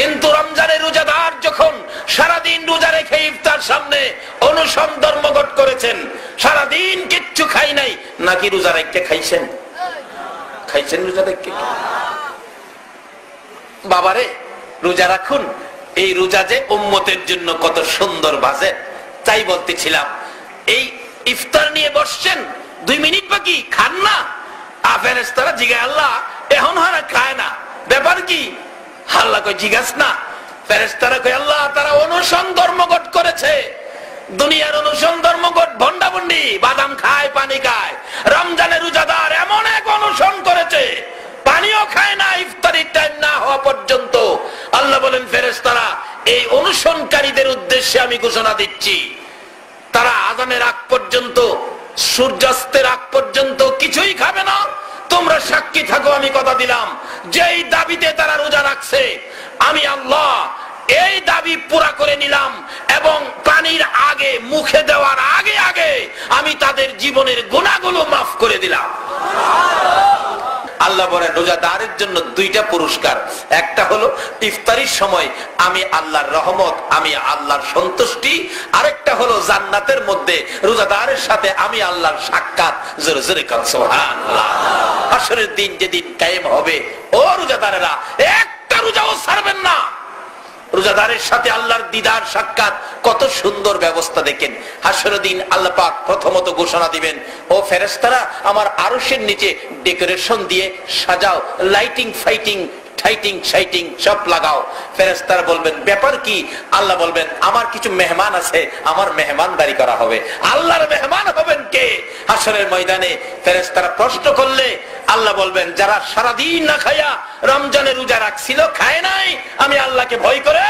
কিন্তু রমজানের রোজাদার যখন সারাদিন রোজা রেখে ইফতার সামনে অনুসম ধর্মঘট করেছেন, সারাদিন কিচ্ছু খাই নাই, নাকি রোজা রেখে খাইছেন? খাইছেন রোজা রেখে? বাবারে রোজা রাখুন, এই রোজা যে উম্মতের জন্য কত সুন্দর বাজে, তাই বলতেছিলাম। এই ইফতার নিয়ে বসছেন, 2 মিনিট বাকি, খান না। ফেরেশতারা জিগায় আল্লাহ এখন হারা খায় না, ব্যাপার কি? আল্লাহ কই জিজ্ঞাস না। ফেরেশতারা কই আল্লাহ তারা অনুসরণ ধর্মঘট করেছে, দুনিয়ার অনুসরণ ধর্মঘট, ভন্ডাভন্ডি, বাদাম খায় পানি খায়। রমজানের রোজাদার এমন এক অনুসরণ করেছে, পানিও খায় না ইফতারির টাইম না হওয়া পর্যন্ত। আল্লাহ বলেন ফেরেশতারা এই অনুসরণকারীদের উদ্দেশ্যে আমি ঘোষণা দিচ্ছি, তারা আযানের আগ পর্যন্ত, সূর্যাস্তের আগ পর্যন্ত কিছুই খাবে না। তোমরা সাক্ষী থাকো, আমি কথা দিলাম যেই দাবিতে তারা রোজা রাখছে, আমি আল্লাহ এই দাবি পুরা করে নিলাম এবং পানির আগে, মুখে দেওয়ার আগে আগে আমি তাদের জীবনের গুনাহগুলো মাফ করে দিলাম। আল্লাহ বলেন রোজাদারের জন্য 2টা পুরস্কার, একটা হলো ইফতারির সময় আমি আল্লাহর রহমত, আমি আল্লাহর সন্তুষ্টি, আরেকটা হলো জান্নাতের মধ্যে রোজাদারের সাথে আমি আল্লাহর সাক্ষাৎ। জোরে জোরে কান সুবহানাল্লাহ। হাশরের দিন যেদিন কায়েম হবে, ও রোজাদারেরা একটা রোজাও ছাড়বেন না। রোজাদারের সাথে আল্লাহর দিদার সাক্ষাৎ, কত সুন্দর ব্যবস্থা দেখেন। হাশরের দিন আল্লাহ পাক প্রথমত ঘোষণা দিবেন, ও ফেরেশতারা আমার আরশের নিচে ডেকোরেশন দিয়ে সাজাও, লাইটিং ফাইটিং ঠাইটিং শাইটিং সব লাগাও। ফেরেশতারা বলবেন ব্যাপার কি? আল্লাহ বলবেন আমার কিছু মেহমান আছে, আমার মেহমানদারি করা হবে। আল্লাহর মেহমান হবেন কে? হাশরের ময়দানে ফেরেশতারা প্রশ্ন করলে আল্লাহ বলবেন যারা সারাদিন না খায়া রমজানের রোজা রাখছিল, খায় নাই আমি আল্লাহকে ভয় করে,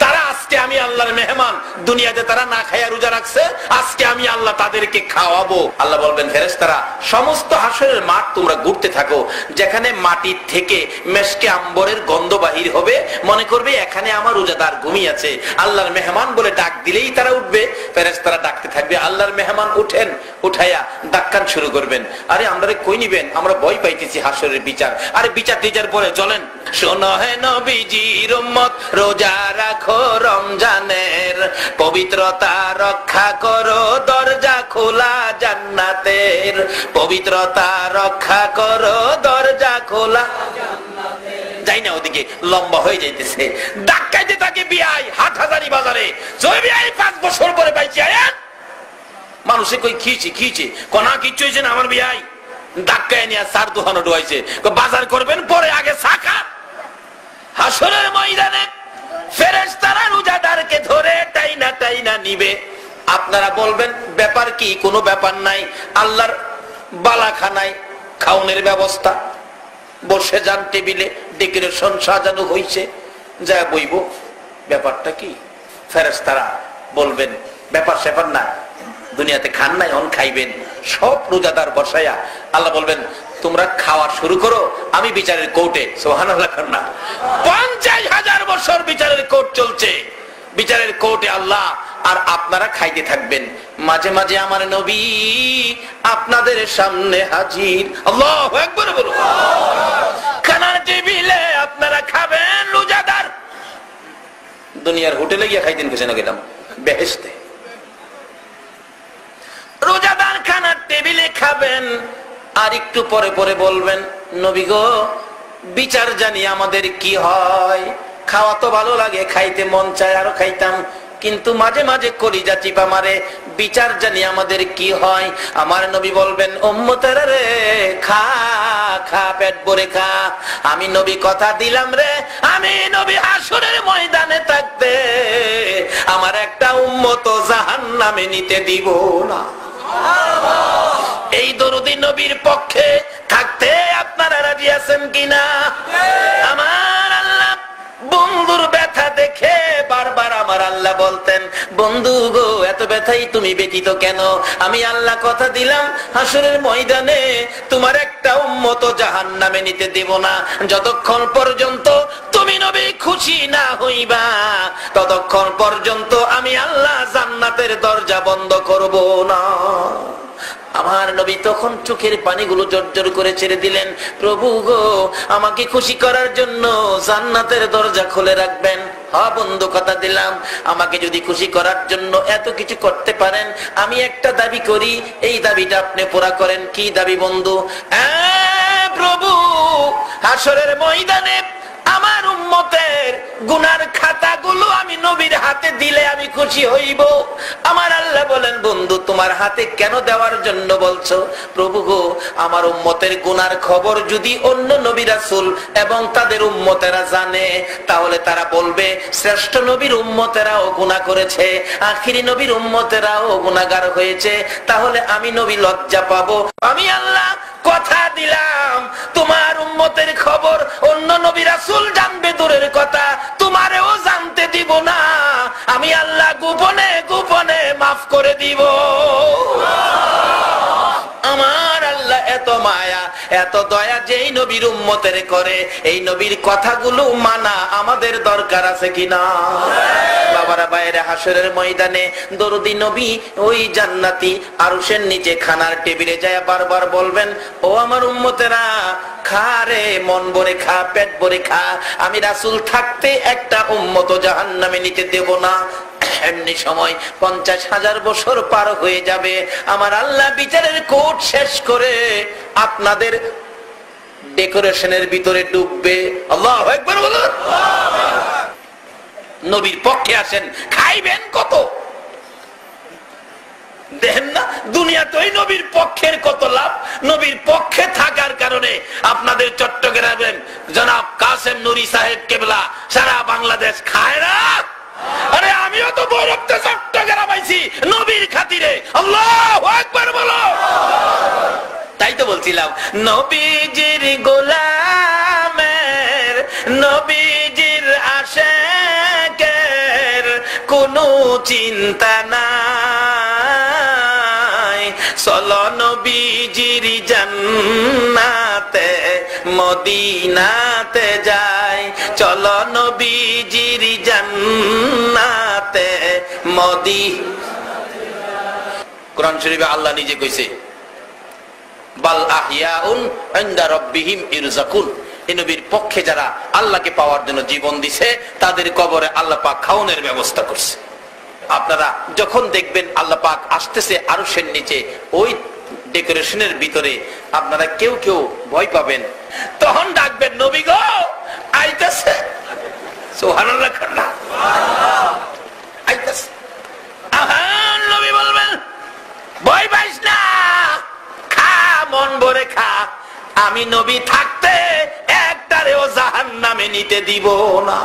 তারা আজকে আমি আল্লাহর মেহমান। দুনিয়াতে তারা না খায়া রোজা রাখছে, আজকে আমি আল্লাহ তাদেরকে খাওয়াবো। আল্লাহ বলবেন ফেরেশতারা সমস্ত হাশরের মাঠ তোমরা ঘুরতে থাকো, যেখানে মাটির থেকে মেশকে আম্বরের গন্ধ বাহির হবে, মনে করবে এখানে আমার রোজাদার ঘুমিয়ে আছে। আল্লাহর মেহমান বলে ডাক দিলেই তারা উঠবে। ফেরেশতারা ডাকতে থাকবে, আল্লাহর মেহমান উঠেন, উঠাইয়া ডাক্কান শুরু করবেন। আরে আমরা কই নিবেন, আমরা ভয় পাইতেছি হাশরের বিচার। আরে বিচার টিচার পরে চলেন। শোনো হে নবীজির উম্মত, রোজা রাখো রমজানের, পবিত্রতা রক্ষা করো, দরজা খোলা জান্নাতের। পবিত্রতা রক্ষা করো, দরজা খোলা জান্নাতের। যাই না ওদিকে, লম্বা হয়ে যাইতেছে। ডাক্কাইতে থাকে বিআই হাটহাজারি বাজারে, জয় বিআই 5 বছর পরে পাইছি। আয়াত মানুষে কই খিয়েছে খিয়েছে, কোনা কিচ্ছু হয়েছে না আমার বিআই। ডাক্কায় নিয়ে চার দোকানে ডুয়াইছে, বাজার করবেন পরে, আগে সাকা। হাশরের ময়দানে ফেরেশতারা রোজাদারকে ধরে টাইনা টাইনা নিবে। আপনারা বলবেন ব্যাপার কি? কোনো ব্যাপার নাই, আল্লাহর বালাখানায় খাওনের ব্যবস্থা, বসে যান টেবিলে, ডেকোরেশন সাজানো হয়েছে, যা বইব। ব্যাপারটা কি? ফেরেশতারা বলবেন ব্যাপার স্যাপার না, দুনিয়াতে খান নাই, অন খাইবেন। সব রোজাদার বসাইয়া আল্লাহ বলবেন তোমরা খাওয়া শুরু করো, আমি বিচারের কোর্টে। সুবহানাল্লাহ। 50,000 বছর বিচারের কোর্ট চলছে, বিচারের কোর্টে আল্লাহ, আর আপনারা খাইতে থাকবেন। মাঝে মাঝে আমার নবী আপনাদের সামনে হাজির। আল্লাহু আকবার বলুন। খানার টেবিলে আপনারা খাবেন, রোজাদার দুনিয়ার হোটেলে গিয়ে খাইতেন, কিছু না গেলাম বেহেশতে। রোজাদার খানার টেবিলে খাবেন, আর একটু পরে পরে বলবেন নবী গো বিচার জানি আমাদের কি হয়। খাওয়া তো ভালো লাগে, খাইতে মন চায়, আরো খাইতাম, কিন্তু মাঝে মাঝে কলিজা চিপা মারে, বিচার জানি আমাদের কি হয়। আমার নবী বলবেন উম্মতেরা রে, খা খা, পেট ভরে খা। আমি নবী কথা দিলাম রে, আমি নবী হাশরের ময়দানে থাকতে আমার একটা উম্মত জাহান্নামে নিতে দিব না। এই দরুদি নবীর পক্ষে থাকতে আপনারা রাজি আছেন কিনা? আমার আল্লাহ বন্ধুর ব্যথা দেখে বারবার আমার আল্লাহ বলতেন বন্ধু গো এত ব্যথাই তুমি ব্যতীত কেন? আমি আল্লাহ কথা দিলাম হাশরের ময়দানে তোমার একটা উম্মত জাহান্নামে নিতে দেব না, যতক্ষণ পর্যন্ত তুমি নবী খুশি না হইবা ততক্ষণ পর্যন্ত আমি আল্লাহ জান্নাতের দরজা বন্ধ করব না। আমার নবী তখন চোখের পানিগুলো জর্জর করে ছেড়ে দিলেন, প্রভু গো, আমাকে খুশি করার জন্য জান্নাতের দরজা খুলে রাখবেন। হ্যাঁ বন্ধু, কথা দিলাম, আমাকে যদি খুশি করার জন্য এত কিছু করতে পারেন, আমি একটা দাবি করি, এই দাবিটা আপনি পুরা করেন। কি দাবি বন্ধু? প্রভু, হাসরের ময়দানে আমার উম্মতের গুনার খাতাগুলো আমি নবীর হাতে দিলে আমি খুশি হইব। আমার আল্লাহ বলেন, বন্ধু, তোমার হাতে কেন দেওয়ার জন্য বলছো? প্রভু গো, আমার উম্মতের গুনার খবর যদি অন্য নবী রাসূল এবং তাদের উম্মতেরা জানে, তাহলে তারা বলবে শ্রেষ্ঠ নবীর উম্মতেরাও গুনাহ করেছে, আখিরি নবীর উম্মতেরাও গুনাহগার হয়েছে, তাহলে আমি নবী লজ্জা পাবো। আমি আল্লাহ কথা দিলাম, তোমার উম্মতের খবর অন্য নবী রাসূল জানবে দূরের কথা, তোমারেও জানতে দিব না। আমি আল্লাহ গোপনে গোপনে মাফ করে দিব। আমার আল্লাহ এত মায়া, এত দয়া যেই নবীর উম্মতের করে, এই নবীর কথাগুলো মানা আমাদের দরকার আছে কিনা? বাবারা বাইরে হাসরের ময়দানে দরদি নবী ওই জান্নাতি আরশের নিচে খানার টেবিলে যায় বারবার বলবেন, ও আমার উম্মতেরা, খা রে, মন ভরে খা, পেট ভরে খা, আমি রাসূল থাকতে একটা উম্মত জাহান্নামে নিতে দেব না। এমনি সময় 50,000 বছর পার হয়ে যাবে, আমার আল্লাহ বিচারের কোর্ট শেষ করে আপনাদের ডেকোরেশনের ভিতরে ডুববে। আল্লাহু আকবার বলুন। নবীর পক্ষে আসেন, খাইবেন কত? দেখেন না দুনিয়াতে ওই নবীর পক্ষের কত লাভ। নবীর পক্ষে থাকার কারণে আপনাদের চট্টগ্রামের জনাব কাসেম নুরি সাহেব কেবলা সারা বাংলাদেশ খায় না। আরে আমিও তো গৌরবতে চট্টগ্রাম আইছি নবীর খাতিরে। আল্লাহু আকবার বলো। তাই তো বলছিলাম, নবীজির গোলামের, নবীজির আশিকের কোনো চিন্তা নাই, চলো নবীজির জান্নাতে মদিনাতে যাই, চলো নবীজির জান্নাতে কোরআন শরীফে আল্লাহ নিজে কইছে, বাল আহইয়াউন ইনদা রাব্বিহিম ইরযাকুন। এই নবীর পক্ষে যারা আল্লাহকে পাওয়ার জন্য জীবন দিছে, তাদের কবরে আল্লাহ পাক খাওয়ানোর ব্যবস্থা করছে। আপনারা যখন দেখবেন আল্লাহ পাক আসতেছে আরশের নিচে, ওই ডেকোরেশনের ভিতরে আপনারা কেউ কেউ ভয় পাবেন, তখন ডাকবেন, নবী গো আইতাছে। সুবহানাল্লাহ, আইতাছে। আহান নবী বলবেন, ভয় পাইস না, খা, মন ভরে খা, আমি নবী থাকতে একটারেও জাহান্নামে নিতে দিব না।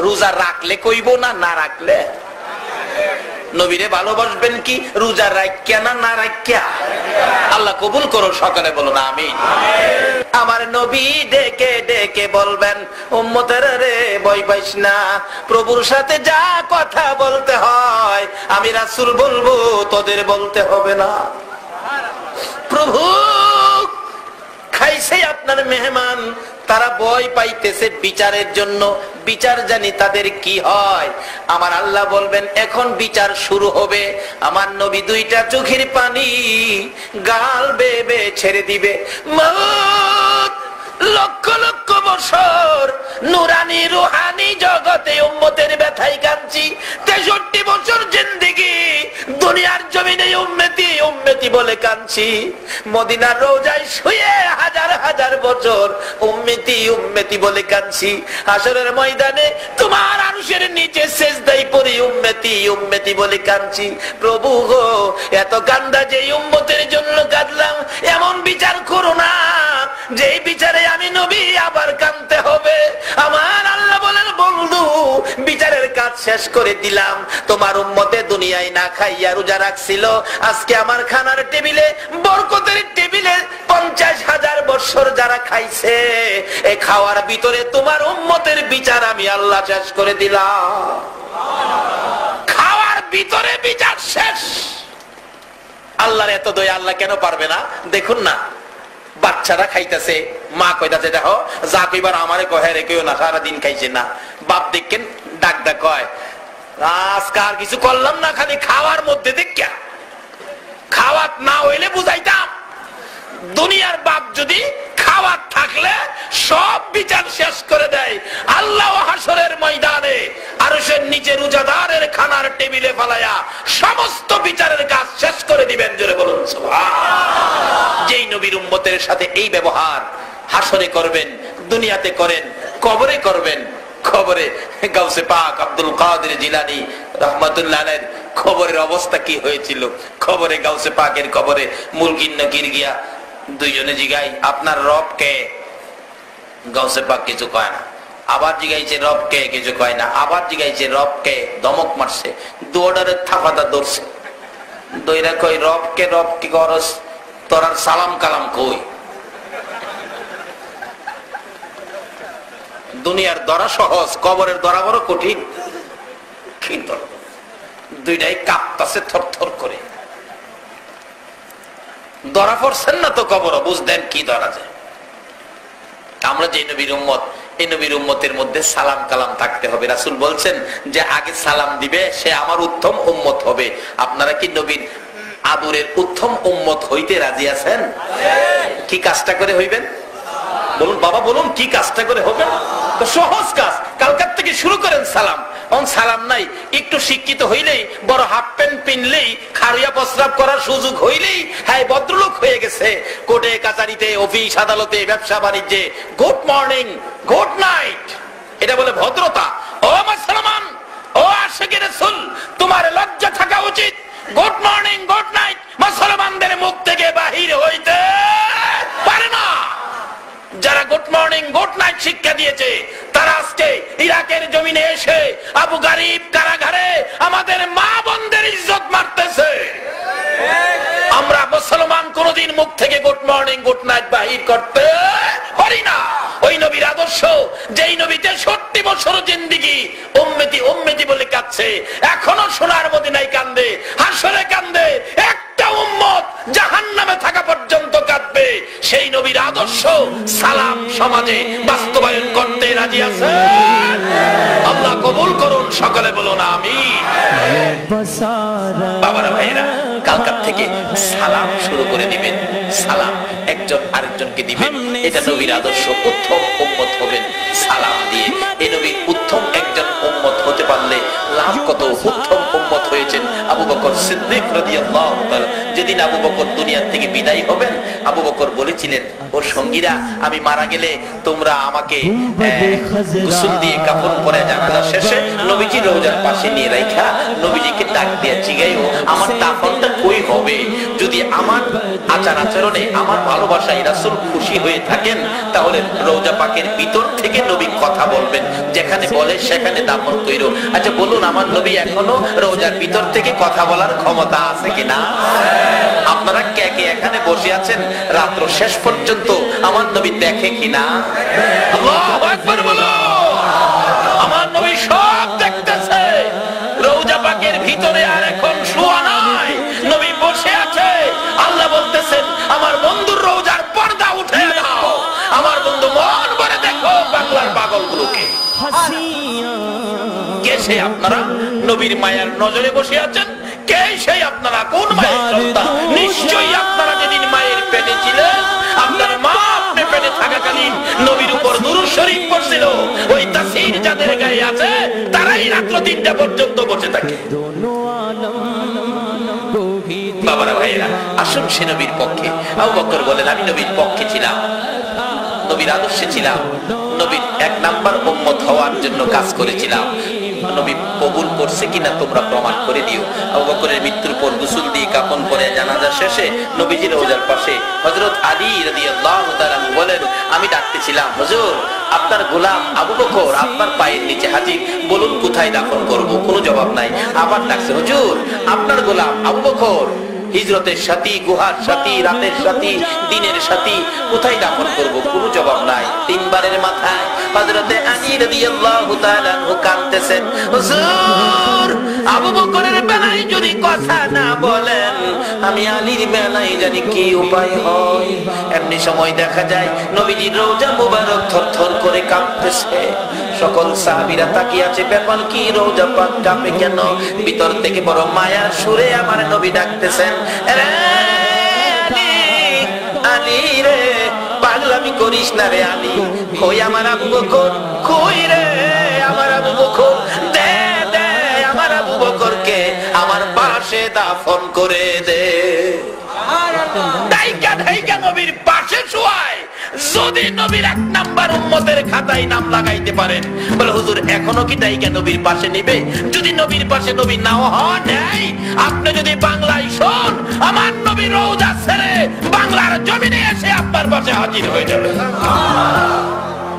রোজা রাখলে কইব না, না রাখলে? নবীরে ভালোবাসবেন কি রোজা রাখিয়া না রাখিয়া? আল্লাহ কবুল করো, সকালে বলো না আমিন। আমার নবী ডেকে ডেকে বলবেন, উম্মতেরা রে, ভয় পাইস না, প্রভুর সাথে যা কথা বলতে হয় আমি রাসূল বলবো, তোদের বলতে হবে না। প্রভু খাইছে আপনার মেহমান, তারা ভয় পাইতেছে বিচারের জন্য, বিচার জানি তাদের কি হয়। আমার আল্লাহ বলবেন, এখন বিচার শুরু হবে। আমার নবী দুইটা চোখের পানি গাল বেয়ে বেয়ে ছেড়ে দিবে। মওত লক্ষ লক্ষ বছর নুরানি রুহানি জগতে উম্মতের ব্যথায় কাঁদছি, 63 বছর জিন্দেগি দুনিয়ার জমিনে উম্মতি উম্মতি বলে কাঁদছি, মদিনার রওজায় শুয়ে হাজার হাজার বছর উম্মতি উম্মতি বলে কাঁদছি, হাসরের ময়দানে তোমার আরশের নিচে সিজদায় পড়ে উম্মতি উম্মতি বলে কাঁদছি। প্রভু গো, এত কান্দা যে উম্মতের জন্য কাঁদলাম, এমন বিচার করো না যেই বিচারে আমি নবী আবার কাঁদতে হবে। আমার আল্লাহ বলেন, বন্ধু বিচারের কাজ শেষ করে দিলাম, তোমার উম্মতে দুনিয়ায় না খাইয়া রোজা রাখছিল, আজকে আমার খানার টেবিলে, বরকতের টেবিলে 50,000 বছর যারা খাইছে, এই খাওয়ার ভিতরে তোমার উম্মতের বিচার আমি আল্লাহ শেষ করে দিলাম। খাওয়ার ভিতরে বিচার শেষ। আল্লাহর এত দয়া, আল্লাহ কেন পারবে না? দেখুন না, বাচ্চারা খাইতেছে, মা কইতাছে, দেখো যা কইবার আমারে কহে রে, কেউ না, সারাদিন খাইছে না। বাপ দেখেন ডাক ডাক কয়, আজকে আর কিছু করলাম না, খালি খাওয়ার মধ্যে দেখিয়া খাওয়াত না হইলে বুঝাইতাম। দুনিয়ার বাপ যদি খাওয়াত থাকলে সব বিচার শেষ করে দেয়, আল্লাহ হাসরের ময়দানে আরশের নিচে রোজাদারের খানার টেবিলে ফালায়া সমস্ত বিচারের কাজ শেষ করে দিবেন। জোরে বলুন সুবহানাল্লাহ। যেই নবীর উম্মতের সাথে এই ব্যবহার হাসরে করবেন, দুনিয়াতে করেন, কবরে করবেন। খবরে গাউসে পাক আব্দুল কাদের জিলানী রাহমাতুল্লাহ আলাইহির খবরের অবস্থা কি হয়েছিল। খবরে গাউসে পাকের কবরে মুলকিন নকির গিয়া দুইজনে জিগাই আপনার রব কে? গাউসে পাক কিছু কয় না। আবার জিগাইছে রব কে? কিছু কয় না। আবার জিগাইছে রব কে? ধমক মারছে, দুয়ারে থাপাটা ধরছে। দইরা কই রব কে? রব কি করস? তোরার সালাম কালাম কই? দুনিয়ার দরা সহজ, কবরের দরা বড় কঠিন। কি দর? দুইটাই কাঁপতাছে থরথর করে। ধরা পড়ছেন না তো কবর, বুঝতেন কি ধরা যায়। আমরা যে নবীর উম্মত, এই নবীর উম্মতের মধ্যে সালাম কালাম থাকতে হবে। রাসূল বলছেন যে আগে সালাম দিবে সে আমার উত্তম উম্মত হবে। আপনারা কি নবীর আদরের উত্তম উম্মত হইতে রাজি আছেন? কি কাজটা করে হইবেন বলুন বাবা, বলুন কি কাজটা করে হবে? তো সহজ কাজ, কালকার থেকে শুরু করেন সালাম। সালাম নাই, একটু শিক্ষিত হইলেই, বড় হাফ প্যান্ট পিনলেই, খারিয়া প্রস্রাব করার সুযোগ হইলেই হ্যাঁ ভদ্রলোক হয়ে গেছে। কোর্টে কাচারিতে, অফিস আদালতে, ব্যবসা বাণিজ্যে গুড মর্নিং, গুড নাইট, এটা বলে ভদ্রতা। ও মুসলমান, ও আশিকে রাসূল, তোমার লজ্জা থাকা উচিত। গুড মর্নিং, গুড নাইট মুসলমানদের মুখ থেকে বাহির হইতে পারে না। যারা গুড মর্নিং গুড নাইট শিক্ষা দিয়েছে তারা আজকে ইরাকের জমিনে এসে আবু গারিব কারাগারে আমাদের মা বোনদের ইজ্জত মারতেছে। আমরা মুসলমান কোনদিন মুখ থেকে গুড মর্নিং গুড নাইট বাহির করতে পারি না। ওই নবীর আদর্শ, যেই নবীতে 70 বছর জিন্দেগি উম্মতি উম্মতি বলে কাঁদছে, এখনো সোনার মদিনায় কান্দে, হাসরে কান্দে, একটা উম্মত জাহান্নামে থাকা পর্যন্ত কাঁদবে। সেই নবীর আদর্শ সালাম সমাজে বাস্তবায়ন করতে রাজি আছে। আল্লাহ কবুল করুন, সকলে বলুন আমিন। বাবারা ভাইরা, কালকার থেকে সালাম শুরু করে দিবেন। সালাম একজন আরেকজনকে দিবেন। এটা নবীর আদর্শ। উত্তম উম্মত হবেন সালাম দিয়ে। এই নবীর উত্তম একজন উম্মত হতে পারলে লাভ কত। উত্তম উম্মত হয়েছেন আবু বকর সিদ্দিক রাদিয়াল্লাহু তাআলা। যেদিন আবু বকর দুনিয়া থেকে বিদায় হবেন, আবু বকর বলেছিলেন, ওর সঙ্গীরা, আমি মারা গেলে তোমরা আমাকে গোসল দিয়ে কাফন পরে জানাজা শেষে নবীজি রওজার পাশে নিয়ে রাখা নবীজিকে ডাক দিয়ে জিগাইও আমার দাফনটা কই হবে। যদি আমার আচার আচরণে, আমার ভালোবাসায় রাসূল খুশি হয়ে থাকেন, তাহলে রওজা পাকের ভিতর থেকে নবী কথা বলবেন, যেখানে বলে সেখানে দাফন কইরো। আচ্ছা বলুন, আমার নবী এখনো রওজার ভিতর থেকে কথা বলার ক্ষমতা আছে কিনা? আপনারা কে কে এখানে বসে আছেন রাত্র শেষ পর্যন্ত আমার নবী দেখে কিনা? আল্লাহু আকবার বলো। আমার নবী সব দেখতেছে। রওজা পাকের ভিতরে আর এখন শোয়া নাই, নবী বসে আছে। আল্লাহ বলতেছেন, আমার বন্ধুর রওজার পর্দা উঠে দাও। আমার বন্ধু মন ভরে দেখো বাংলার পাগলগুলোকে। কে সে আপনারা? নবীর মায়ার নজরে বসে আছেন। কে সেই আপনারা? কোন মায়ের সন্তান? নিশ্চয়ই আপনারা যেদিন মায়ের পেটে ছিলেন, আপনার মা আপনি পেটে থাকাকালীন নবীর উপর দুরূদ শরীফ পড়ছিল। ওই তাসির যাদের গায়ে আছে তারাই রাত্র 3টা পর্যন্ত বসে থাকে। বাবারা ভাইয়েরা, আসুন সে নবীর পক্ষে। আবু বকর বলেন, আমি নবীর পক্ষে ছিলাম, নবীর আদর্শে ছিলাম, নবীর 1 নাম্বার উম্মত হওয়ার জন্য কাজ করেছিলাম। নবী কবুল করছে কিনা তোমরা প্রমাণ করে দিও। আবু বকরের মৃত্যুর পর গোসল দিয়ে কাফন পরে জানাজা শেষে নবীজির রওজার পাশে হযরত আলী রাদিয়াল্লাহু তাআলা বলেন, আমি ডাকতেছিলাম, হুজুর আপনার গোলাম আবু বকর আপনার পায়ের নিচে হাজির, বলুন কোথায় দাফন করব? কোনো জবাব নাই। আবার ডাকছে, হুজুর আপনার গোলাম আবু বকর হিজরতের সাথী, গুহার সাথী, রাতের সাথী, দিনের সাথী, কোথায় দাফন করব? কোনো জবাব নাই। 3 বারের মাথায় হযরতে আলী রাদিয়াল্লাহু তাআলা কাঁদতেছেন, হুজুর আবু বকরের বেলায় যদি কথা না বলেন, আমি আলীর বেলায় জানি কি উপায় হয়। এমনি সময় দেখা যায় নবীজির রওজা মুবারক থরথর করে কাঁপতেছে। সকল সাহাবীরা তাকিয়ে আছে, ব্যাপার কি, রওজা পাক কাঁপে কেন? ভিতর থেকে বড় মায়ার সুরে আমার নবী ডাকতেছেন, আলী রে, পাগলামি করিস না রে আলী। কই আমার আবু বকর, কই রে আমার আবু বকর, দে দে আমার আবু বকরকে আমার পাশে দাফন করে দে। দাইকা দাইকা নবীর পাশে শোয়ায়। যদি নবীর 1 নাম্বার উম্মতের খাতায় নাম লাগাইতে পারেন, বলে হুজুর এখনো কি দাইকা নবীর পাশে নিবে? যদি নবীর পাশে নবী নাও হন, আপনি যদি বাংলায় শোন, আমার নবীর রওজা ছেড়ে বাংলার জমিনে এসে আপনার পাশে হাজির হয়ে যাবে।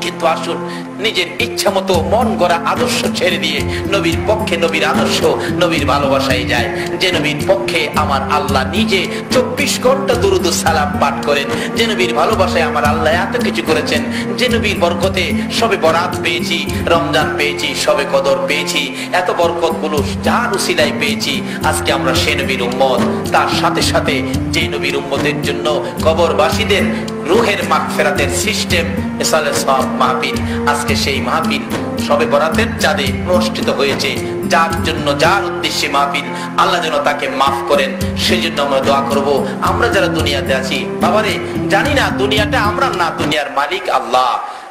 কিন্তু আসুন, নিজের ইচ্ছা মতো মন গড়া আদর্শ ছেড়ে দিয়ে নবীর পক্ষে, নবীর আদর্শ, নবীর ভালোবাসায় যায়। যে নবীর পক্ষে আমার আল্লাহ নিজে 24 ঘন্টা দুরূদ ও সালাম পাঠ করেন, যে নবীর ভালোবাসায় আমার আল্লাহ এত কিছু করেছেন, যে নবীর বরকতে সবে বরাত পেয়েছি, রমজান পেয়েছি, সবে কদর পেয়েছি, এত বরকতগুলো যার উসিলায় পেয়েছি। আজকে আমরা সে নবীর উম্মত। তার সাথে সাথে যে নবীর উম্মতের জন্য কবরবাসীদের রুহের মাগফিরাতের সিস্টেম ইসালে সওয়াব মাহফিল, আজকে সেই মাহফিল সবে বরাতের চাঁদে অনুষ্ঠিত হয়েছে। যার জন্য, যার উদ্দেশ্যে মাহফিল, আল্লাহ যেন তাকে মাফ করেন, সেই জন্য আমরা দোয়া করব। আমরা যারা দুনিয়াতে আছি, বাবারে জানি না দুনিয়াটা আমরা না, দুনিয়ার মালিক আল্লাহ।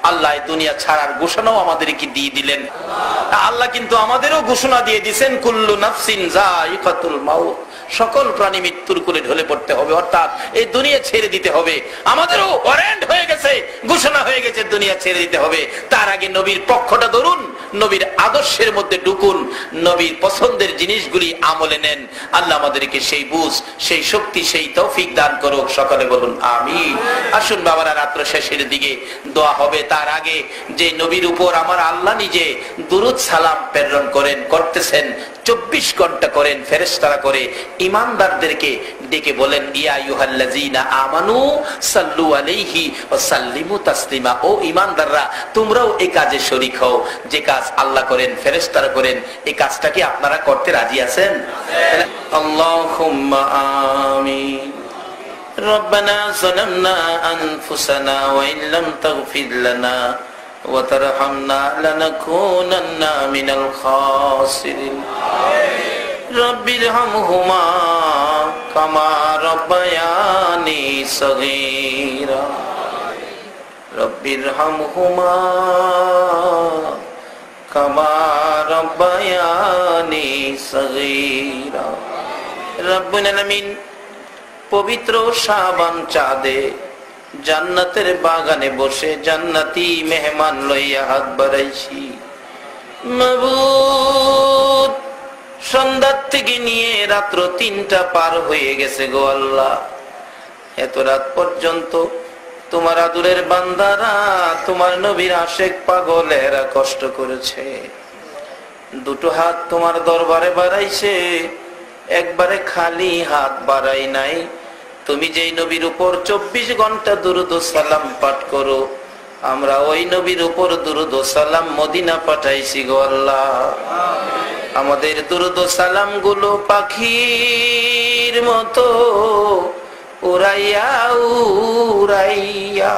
আল্লাহ দুনিয়া ছাড়ার ঘোষণাও আমাদেরকে দিয়ে দিলেন। আল্লাহ কিন্তু আমাদেরও ঘোষণা দিয়ে দিয়েছেন, কুল্লু নাফসিন যায়িকাতুল মাউত, সকল প্রাণী মৃত্যুর কোলে ঢলে পড়তে হবে, অর্থাৎ এই দুনিয়া ছেড়ে দিতে হবে। আমাদেরও ওয়ারেন্ট হয়ে গেছে, ঘোষণা হয়ে গেছে, দুনিয়া ছেড়ে দিতে হবে। তার আগে নবীর পক্ষটা ধরুন, নবীর আদর্শের মধ্যে ঢুকুন, নবীর পছন্দের জিনিসগুলি আমলে নেন। আল্লাহ আমাদেরকে সেই বুঝ, সেই শক্তি, সেই তৌফিক দান করুক। সকলে বলুন আমিন। আসুন বাবারা, রাত্র শেষের দিকে দোয়া হবে। তার আগে যে নবীর উপর আমার আল্লাহ নিজে দুরূদ সালাম প্রেরণ করেন, করতেছেন, 24 ঘন্টা করেন, ফেরেশতারা করে ঈমানদারদেরকে ডেকে বলেন, ইয়া আইয়ুহাল্লাযীনা আমানু সাল্লু আলাইহি ওয়া সাল্লিমু তাসলিমা। ও ঈমানদাররা, তোমরাও এই কাজে শরীক হও। যে কাজ আল্লাহ করেন, ফেরেশতারা করেন, এই কাজটা কি আপনারা করতে রাজি আছেন? আল্লাহুম্মা আমিন। রব্বানা যালামনা আনফুসানা ওয়া ইন লাম তাগফির লানা ওয়া তারহামনা লানাকুনান্না মিনাল খাসিরিন। রব্বিরহামহুমা কামা রাব্বায়ানি সগীরা। রব্বিরহামহুমা কামা রাব্বায়ানি সগীরা। রব্বুল আলামিন, পবিত্র শাবান চাঁদে জান্নাতের বাগানে বসে জান্নাতি মেহমান লইয়া হাত বাড়াইছি। মাবুদ, সন্ধ্যা থেকে নিয়ে রাত্র 3টা পার হয়ে গেছে গো আল্লাহ। এত রাত পর্যন্ত তোমার আদুরের বান্দারা, তোমার নবীর আশেক পাগলেরা কষ্ট করেছে। 2টো হাত তোমার দরবারে বাড়াইছে, একবারে খালি হাত বাড়াই নাই। তুমি যেই নবীর উপর 24 ঘন্টা দুরূদ ও সালাম পাঠ করো, আমরা ওই নবীর উপর দুরূদ ও সালাম মদিনা পাঠাইছি গো আল্লাহ। আমাদের দুরূদ ও সালাম গুলো পাখির মতো উড়াইয়া উড়াইয়া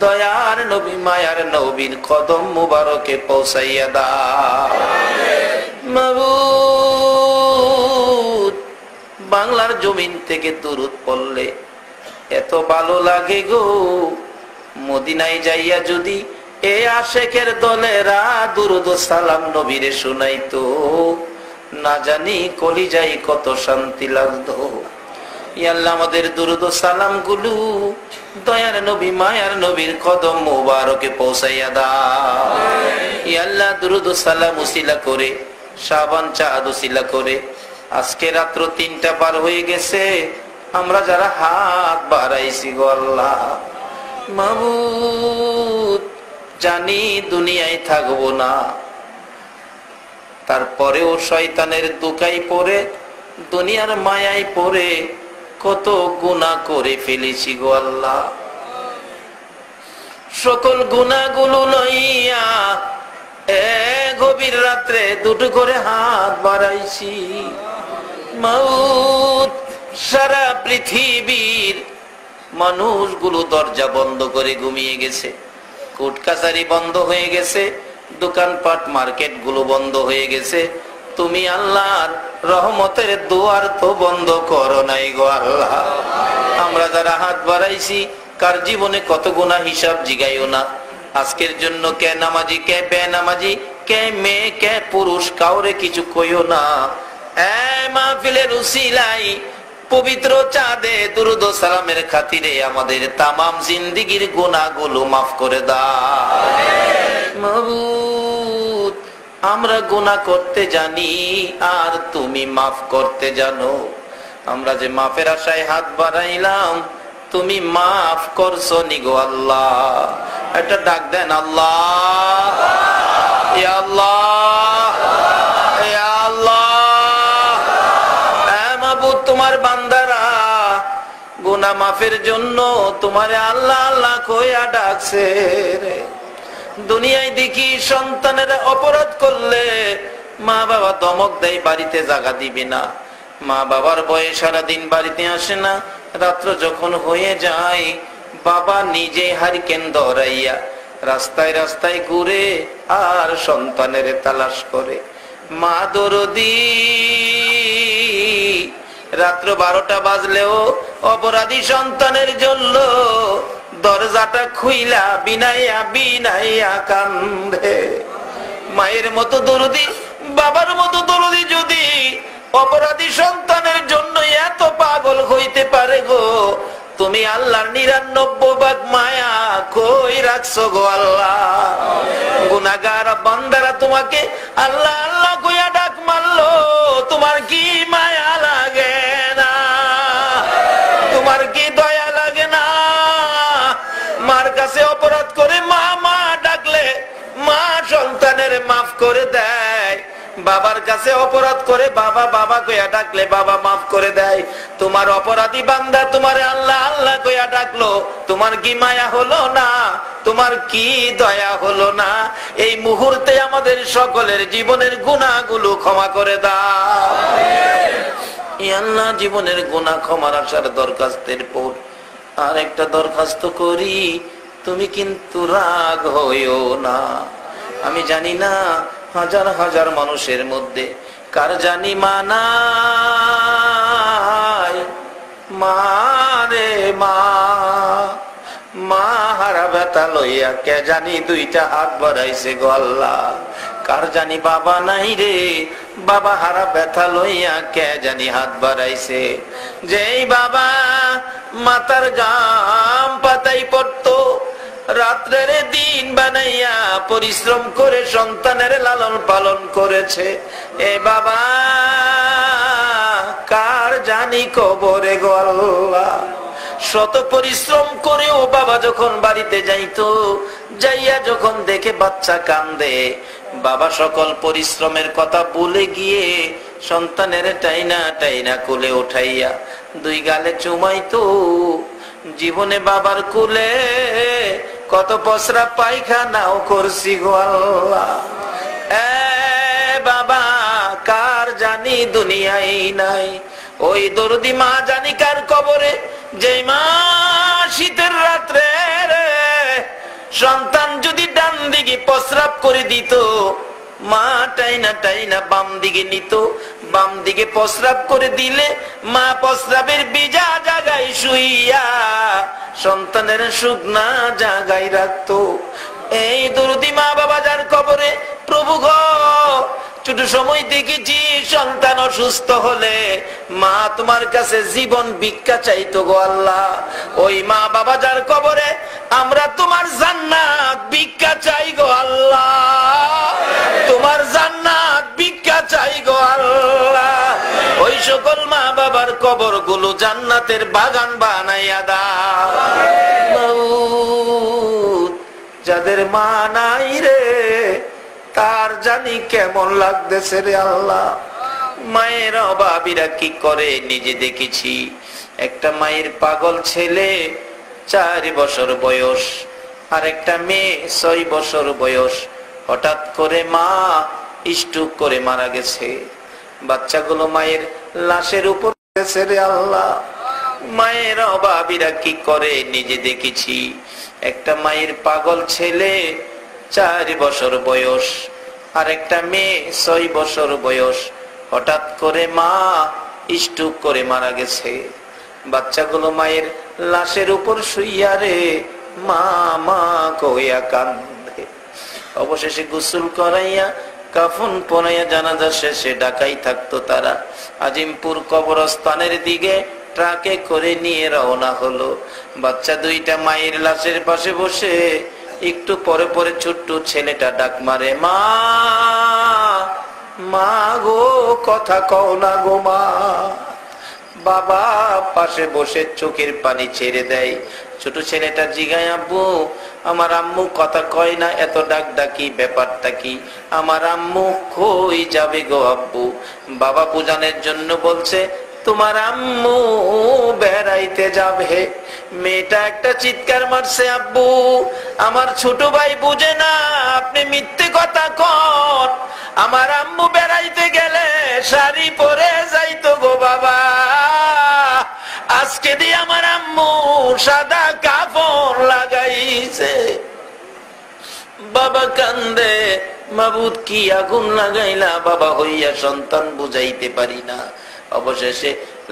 দয়ার নবী, মায়ার নবীর কদম মুবারকে পৌঁছাইয়া দাও। মাবুদ, বাংলার জমিন থেকে দুরূদ পড়লে এত ভালো লাগে গো। মদিনায় যাইয়া যদি এ আশেকের দলেরা দুরূদ ও সালাম নবীরে শুনাইতো, না জানি কলিজায় কত শান্তি লাগতো। ইয়া আল্লাহ, আমাদের দুরূদ ও সালাম গুলো দয়ার নবী, মায়ার নবীর কদম মুবারকে পৌঁছাইয়া দাও। ইয়া আল্লাহ, দুরূদ ও সালাম উসিলা করে, শাবান চাঁদ উসিলা করে, আজকে রাত্র 3টা পার হয়ে গেছে, আমরা যারা হাত বাড়াইছি গো আল্লাহ। মাবুদ, জানি দুনিয়ায় থাকবো না, তারপরেও শয়তানের দুকাই পড়ে, দুনিয়ার মায়ায় পড়ে কত গুনাহ করে ফেলেছি গো আল্লাহ। সকল গুনাহগুলো লইয়া গভীর রাত রাত্রে দুটো করে হাত বাড়াইছি। মউত সারা পৃথিবীর মানুষগুলো দরজা বন্ধ করে ঘুমিয়ে গেছে, কোর্ট কাছারি বন্ধ হয়ে গেছে, দোকানপাট মার্কেট গুলো বন্ধ হয়ে গেছে। তুমি আল্লাহর রহমতের দুয়ার তো বন্ধ করো নাই গো আল্লাহ। আমরা যারা হাত বাড়াইছি কার জীবনে কত গুনাহ হিসাব জিগাইও না। আজকের জন্য কে নামাজি কে বেনামাজি, কে মেয়ে কে পুরুষ কাউরে কিছু কইও না। মাহফিলের উসিলাই পবিত্র চাঁদে দুরুদ ও সালামের খাতিরে আমাদের তামাম জিন্দেগীর গুনাহগুলো মাফ করে দাও মাবুদ। আমরা গুনাহ করতে জানি আর তুমি মাফ করতে জানো। আমরা যে মাফের আশায় হাত বাড়াইলাম, তুমি মাফ করছো নি গো আল্লাহ। একটা ডাক দেন, আল্লাহ ইয়া আল্লাহ ইয়া আল্লাহ। মাবুদ তোমার বান্দারা গুনাহ মাফের জন্য তোমারে আল্লাহ আল্লাহ কইয়া ডাকছে রে। দুনিয়ায় দেখি সন্তানেরা অপরাধ করলে মা বাবা ধমক দেয়, বাড়িতে জায়গা দিবে না। মা বাবার বয়স সারাদিন বাড়িতে আসে না, রাত্র যখন হয়ে যায় বাবা নিজে হারিকেন ধরাইয়া রাস্তায় রাস্তায় ঘুরে আর সন্তানের তালাশ করে। মা দরদি রাত্র 12টা বাজলেও অপরাধী সন্তানের জন্য দরজাটা খুইলা বিনাইয়া বিনাইয়া কান্দে। মায়ের মতো দরদি বাবার মতো দরদি যদি অপরাধী সন্তানের জন্য এত পাগল হইতে পারে গো, তুমি আল্লাহর 99 ভাগ মায়া কই রাখছো গো আল্লাহ। গুনাহগার বান্দারা তোমাকে আল্লাহ আল্লাহ কইয়া ডাক মারলো, তোমার কি মায়া লাগে না? তোমার কি দয়া লাগে না? মার কাছে অপরাধ করে মা মা ডাকলে মা সন্তানের মাফ করে দেয়, বাবার কাছে অপরাধ করে বাবা বাবা কইয়া ডাকলে বাবা মাফ করে দেয়। তোমার অপরাধী বান্দা তোমারে আল্লাহ আল্লাহ কইয়া ডাকলো, তোমার কি মায়া হলো না? তোমার কি দয়া হলো না? এই মুহূর্তে আমাদের সকলের জীবনের গুনাহগুলো ক্ষমা করে দাও আল্লাহ। জীবনের গুনাহ ক্ষমার আসার দরখাস্তের পর আর একটা দরখাস্ত করি, তুমি কিন্তু রাগ হইও না। আমি জানি না হাজার হাজার মানুষের মধ্যে কার জানি মানায় মারে মা, মা হারা ব্যথা লইয়া কে জানি দুইটা হাত বাড়াইছে গো আল্লাহ। কার জানি বাবা নাই রে, বাবা হারা ব্যথা লইয়া কে জানি হাত বাড়াইছে। যেই বাবা মাথার গাম পাতাই পড়তো, রাত্রের দিন বানাইয়া পরিশ্রম করে সন্তানের লালন পালন করেছে, এ বাবা কার জানি কবরে গো আল্লাহ। শত পরিশ্রম করেও বাবা যখন বাড়িতে যাইতো, যাইয়া যখন দেখে বাচ্চা কান্দে, বাবা সকল পরিশ্রমের কথা ভুলে গিয়ে সন্তানের টাইনা টাইনা কোলে উঠাইয়া 2 গালে চুমাইতো। জীবনে বাবার কোলে কত পসরা পায়খানাও করছি গো আল্লাহ। বাবা কার জানি দুনিয়ায় নাই, ওই দরদি মা জানি কার কবরে, যে মা শীতের রাত্রে সন্তান যদি ডান দিকে প্রস্রাব করে দিত, মা টাইনা টাইনা বাম দিকে নিত, বাম দিকে প্রস্রাব করে দিলে মা প্রস্রাবের ভিজা জায়গায় শুইয়া সন্তানের শুকনা জায়গায় রাখতো। এই দরদি মা বাবা যার কবরে, প্রভু গো ছোট সময় দেখেছি সন্তান অসুস্থ হলে মা তোমার কাছে জীবন ভিক্ষা চাইতো গো আল্লাহ। ওই মা বাবা যার কবরে আমরা তোমার জান্নাত ভিক্ষা চাই গো আল্লাহ, তোমার জান্নাত ভিক্ষা চাই গো আল্লাহ। ওই সকল মা বাবার কবর গুলো জান্নাতের বাগান বানাইয়া দাও। যাদের মা নাই রে তার জানি কেমন লাগতেছে রে আল্লাহ। মায়ের অভাবীরা কি করে নিজে দেখেছি। একটা মায়ের পাগল ছেলে 4 বছর বয়স, আর একটা মেয়ে 6 বছর বয়স। হঠাৎ করে মা স্ট্রোক করে মারা গেছে। বাচ্চাগুলো মায়ের লাশের উপর গেছে। রে আল্লাহ, মায়ের অভাবীরা কি করে নিজে দেখেছি। একটা মায়ের পাগল ছেলে 4 বছর বয়স, আর একটা মেয়ে 6 বছর বয়স, হঠাৎ করে মা স্ট্রোক করে মারা গেছে। বাচ্চাগুলো মায়ের লাশের উপর শুইয়া রে মা মা কইয়া কান্দে। অবশেষে গোসল করাইয়া কাফন পরাইয়া জানাজা শেষে ঢাকাই থাকতো তারা। আজিমপুর কবরস্থানের দিকে ট্রাকে করে নিয়ে রওনা হলো। বাচ্চা দুইটা মায়ের লাশের পাশে বসে একটু পরে পরে ছোট্ট ছেলেটা ডাক মারে, মা মা গো, কথা কও না গো মা। বাবা পাশে বসে চোখের পানি ছেড়ে দেয়। ছোট ছেলেটা জিগায়, আব্বু আমার আম্মু কথা কয় না, এত ডাক ডাকি, ব্যাপারটা কি? আমার আম্মু কই যাবে গো আব্বু? বাবা বুঝানোর জন্য বলছে, তোমার আম্মু বেড়াইতে যাবে। মেয়েটা একটা চিৎকার মারছে, আব্বু আমার ছোট ভাই বুঝে না, আপনি মিথ্যে কথা কন। আমার আম্মু বেড়াইতে গেলে শাড়ি পরে যাইতো গো বাবা, আজকে দিয়ে আমার আম্মু সাদা কাপড় লাগাইছে। বাবা কান্দে, মাবুদ কি আগুন লাগাইলা বাবা হইয়া, সন্তান বুঝাইতে পারি না। অবশেষে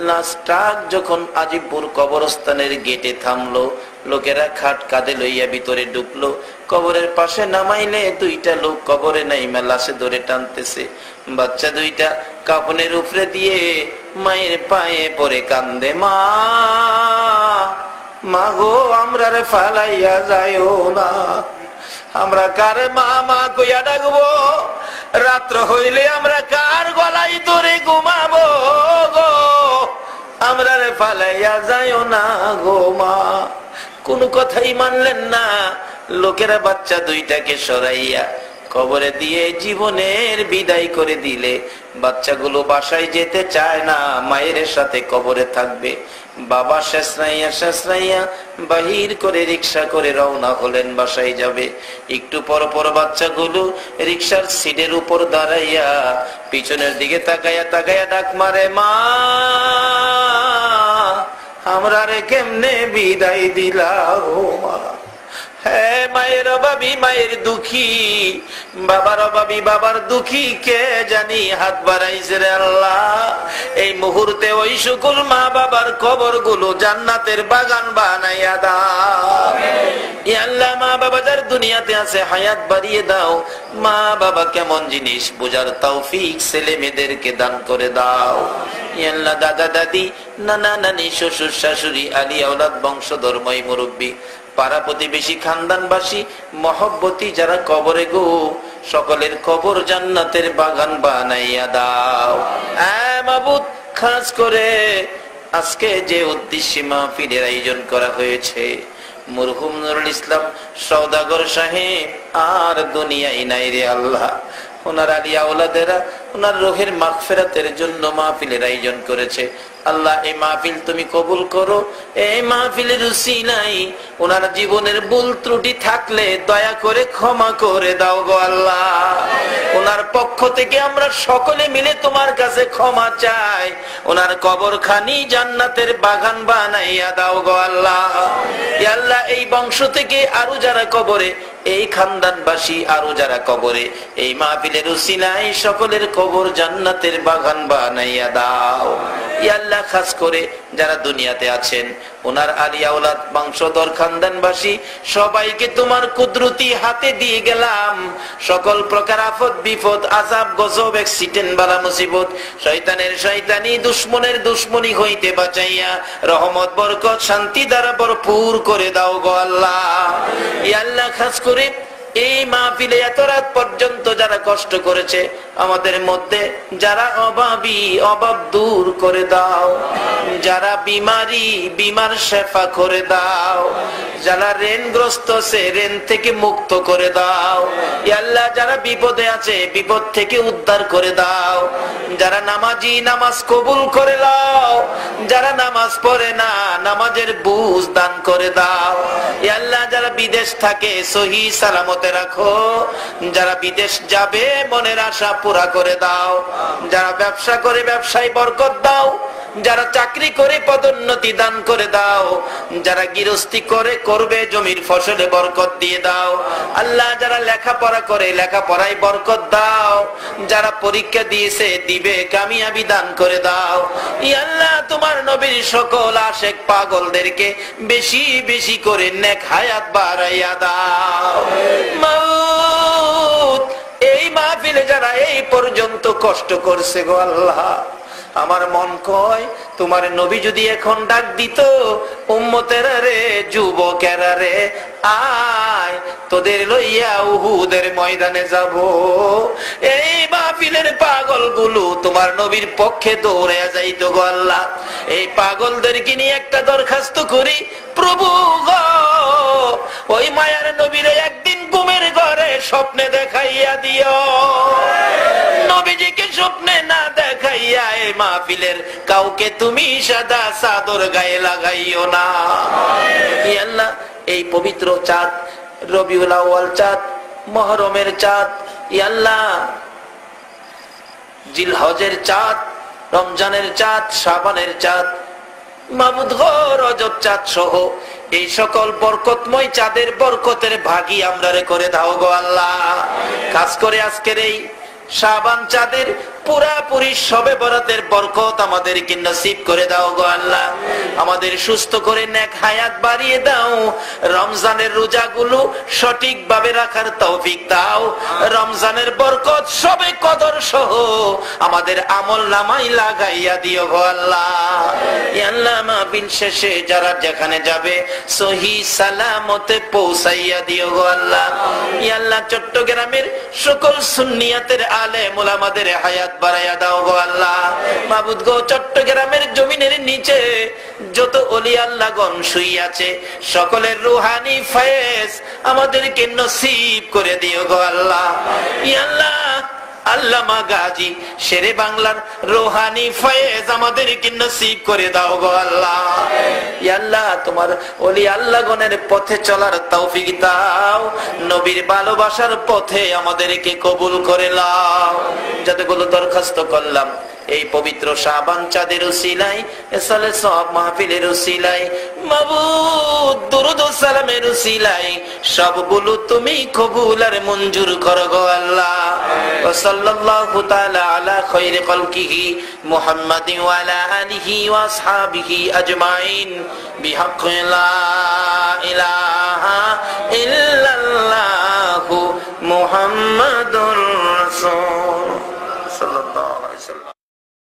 লাস্ট ট্রাক যখন আজিমপুর কবরস্থানের গেটে থামলো, লোকেরা খাট কাঁধে লইয়া ভিতরে ঢুকলো। কবরের পাশে নামাইলে দুইটা লোক কবরে নাইমা লাশে ধরে টানতেছে। বাচ্চা দুইটা কাফনের উপরে দিয়ে মায়ের পায়ে পড়ে কান্দে, মা মা গো, আমরা রে ফালাইয়া যাইও না। আমরা কারে মা মা কইয়া ডাকবো? রাত্র হইলে আমরা কার গলায় ধরে ঘুমাবো গো? আমরা রে ফালাইয়া যাইও না গো মা। কোনো কথাই মানলেন না। লোকেরা বাচ্চা দুইটাকে সরাইয়া কবরে দিয়ে জীবনের বিদায় করে দিলে। বাচ্চাগুলো বাসায় যেতে চায় না, মায়ের সাথে কবরে থাকবে। বাবা শেষরাইয়া বাহির করে রিক্সা করে রওনা হলেন, বাসায় যাবে। একটু পর পর বাচ্চাগুলো রিক্সার সিটের উপর দাঁড়াইয়া পিছনের দিকে তাকাইয়া তাকাইয়া ডাক মারে, মা আমরা রে কেমনে বিদায় দিলা ও মা। হ্যাঁ, মায়ের অভাবী মায়ের দুঃখী, বাবার অভাবী বাবার দুঃখী, কে জানি হাত বাড়াইছে রে আল্লাহ। এই মুহূর্তে ওই সকল মা বাবার কবর গুলো জান্নাতের বাগান বানাইয়া দাও। ইয়া আল্লাহ, মা বাবা যার দুনিয়াতে আছে হায়াত বাড়িয়ে দাও। মা বাবা কেমন জিনিস বোঝার তৌফিক ছেলে মেয়েদেরকে দান করে দাও। ইয়া আল্লাহ, দাদা দাদি, নানা নানি, শ্বশুর শাশুড়ি, আলিয়া ওলাদ, বংশধর্মই মুরব্বী, পাড়া প্রতিবেশী, খানদানবাসী, মহব্বতী যারা কবরে গো, সকলের কবর জান্নাতের বাগান বানাইয়া দাও। মাবুদ, খাস করে আজকে যে উদ্দেশ্যে মাহফিলের আয়োজন করা হয়েছে, মরহুম নুরুল ইসলাম সওদাগর সাহেব আর দুনিয়ায় নাই রে আল্লাহ। ওনার আলিয়া ওলাদেরা ওনার রোহের মাগফিরাতের জন্য মাহফিলের আয়োজন করেছে। আল্লাহ, এই মাহফিল তুমি কবুল করো। এই মাহফিলের উসিলাই ওনার জীবনের ভুল ত্রুটি থাকলে দয়া করে ক্ষমা করে দাও গো আল্লাহ। ওনার পক্ষ থেকে আমরা সকলে মিলে তোমার কাছে ক্ষমা চাই। ওনার কবরখানি জান্নাতের বাগান বানাইয়া দাও গো আল্লাহ। ইয়া আল্লাহ, এই বংশ থেকে আরো যারা কবরে, এই খানদানবাসী আরো যারা কবরে, এই মাহফিলের উসিলাই সকলের কবর জান্নাতের বাগান বানাইয়া দাও। ইয়া আল্লাহ, খাস করে যারা দুনিয়াতে আছেন, ওনার আলিয়া ওলাদ, বংশধর, খানদানবাসী সবাইকে তোমার কুদরতি হাতে দিয়ে গেলাম। সকল প্রকার আফত বিপদ, আযাব, গজব, অ্যাক্সিডেন্ট, বালা মুসিবত, শয়তানের শয়তানি, দুশমনের দুশমনি হইতে বাঁচাইয়া রহমত, বরকত, শান্তি দ্বারা ভরপুর করে দাও গো আল্লাহ। ইয়া আল্লাহ, খাস করে এই মাহফিলে এত রাত পর্যন্ত যারা কষ্ট করেছে, আমাদের মধ্যে যারা অভাবী, অভাব দূর করে দাও। যারা বিমারি, বিমার শেফা করে দাও। যারা ঋণগ্রস্ত আছে, ঋণ থেকে মুক্ত করে দাও। ইয়া আল্লাহ, যারা বিপদে আছে, বিপদ থেকে উদ্ধার করে দাও। যারা নামাজি, নামাজ কবুল করে দাও। যারা নামাজ পড়ে না, নামাজের বুঝ দান করে দাও। ইয়া আল্লাহ, যারা বিদেশ থাকে সহি সালামতে রাখো। যারা বিদেশ যাবে, মনের আশা পুরা করে দাও। যারা ব্যবসা করে ব্যবসায় বরকত দাও, যারা চাকরি করে পদোন্নতি দান করে দাও, যারা গৃহস্থী করে করবে জমির ফসলে বরকত দিয়ে দাও। আল্লাহ যারা লেখাপড়া করে লেখাপড়ায় বরকত দাও, যারা পরীক্ষা দিয়েছে দিবে কামিয়াবি দান করে দাও। ইয়া আল্লাহ তোমার নবীর সকল আশেক পাগলদেরকে বেশি বেশি করে নেক হায়াত বাড়াইয়া দাও। মাউত এই মাহফিলে যারা এই পর্যন্ত কষ্ট করছে গো আল্লাহ, আমার মন কয় তোমার নবী যদি এখন ডাক দিত, উম্মতেরা রে, যুবকেরা রে, আয় তোদের লইয়া উহুদের ময়দানে যাব। এই মাহফিলের পাগলগুলো তোমার নবীর পক্ষে দৌড়ে যাইতো গো আল্লাহ। এই পাগলদেরকে নিয়ে একটা দরখাস্ত করি, প্রভু গো ওই মায়ার নবীরে একদিন ঘুমের ঘরে স্বপ্নে দেখাইয়া দিও। নবীজিকে স্বপ্নে না দেখাইয়া এই মাহফিলের কাউকে তুমি সাদা চাদর গায়ে লাগাইও না। আল্লাহ এই পবিত্র চাঁদ, রবিউল আউয়াল চাঁদ, মুহররমের চাঁদ, আল্লাহ জিলহজের চাঁদ, রমজানের চাঁদ, শাবানের চাঁদ, মাবুদ গো রজব চাঁদ সহ এই সকল বরকতময় চাঁদের বরকতের ভাগী আমরা করে দাও গো আল্লাহ। খাস করে আজকের এই শাবান চাঁদের পুরাপুরি শবে বরাতের বরকত আমাদেরকে নসিব করে দাও গো আল্লাহ। আমাদের সুস্থ করে নেক হায়াত বাড়িয়ে দাও। রমজানের রোজাগুলো সঠিকভাবে রাখার তৌফিক দাও। রমজানের বরকত শবে কদর সহ আমাদের আমল নামায় লাগাইয়া দিও গো আল্লাহ। ইয়া আল্লাহ মাহফিল শেষে যারা যেখানে যাবে সহি সালামতে পৌঁছাইয়া দিও গো আল্লাহ। ইয়া আল্লাহ চট্টগ্রামের সকল সুন্নিয়াতের আলেম ওলামাদের হায়াত বাড়াইয়া দাও গো আল্লাহ। মাবুদ গো চট্টগ্রামের জমিনের নিচে যত ওলি আল্লাহগণ শুয়ে আছে সকলের রুহানি ফয়েজ আমাদেরকে নসিব করে দিও গো আল্লাহ। ইয়া আল্লাহ আল্লামা গাজী শেরে বাংলার রুহানি ফয়েজ আমাদেরকে নসিব করে দাও গো আল্লাহ। ইয়া আল্লাহ তোমার ওলি আল্লাহগণের পথে চলার তৌফিক দাও। নবীর ভালোবাসার পথে আমাদেরকে কবুল করে নাও। যতগুলো দরখাস্ত করলাম এই পবিত্র শাবান চাঁদের উসিলায়, এসালে সব মাহফিলের উসিলায়, মাবুদ দুরূদ ও সালামের উসিলায় সবগুলো তুমি কবুল আর মঞ্জুর করো গো আল্লাহ। ওয়া সাল্লাল্লাহু তাআলা আলা খায়রি খালকিহি মুহাম্মাদিন ওয়া আলা আলিহি ওয়া আসহাবিহি আজমাইন বিহাক্কি লা ইলাহা ইল্লাল্লাহু মুহাম্মাদুর রাসূল।